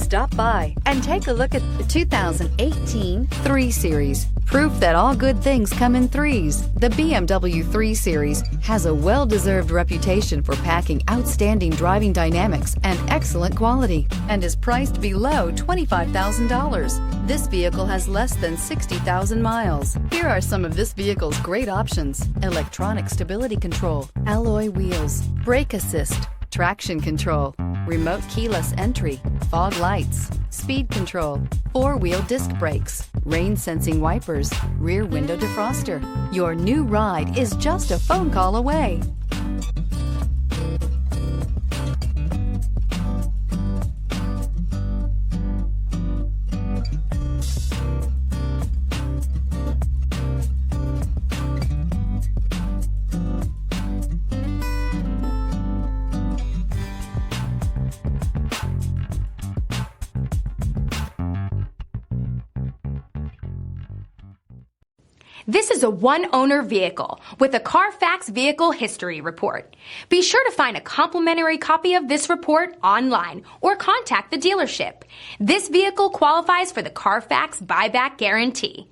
Stop by and take a look at the 2018 3 Series. Proof that all good things come in threes. The BMW 3 Series has a well-deserved reputation for packing outstanding driving dynamics and excellent quality and is priced below $25,000. This vehicle has less than 60,000 miles. Here are some of this vehicle's great options: electronic stability control, alloy wheels, brake assist, traction control, remote keyless entry, fog lights, speed control, 4-wheel disc brakes, rain sensing wipers, rear window defroster. Your new ride is just a phone call away. This is a one-owner vehicle with a Carfax Vehicle History Report. Be sure to find a complimentary copy of this report online or contact the dealership. This vehicle qualifies for the Carfax Buyback Guarantee.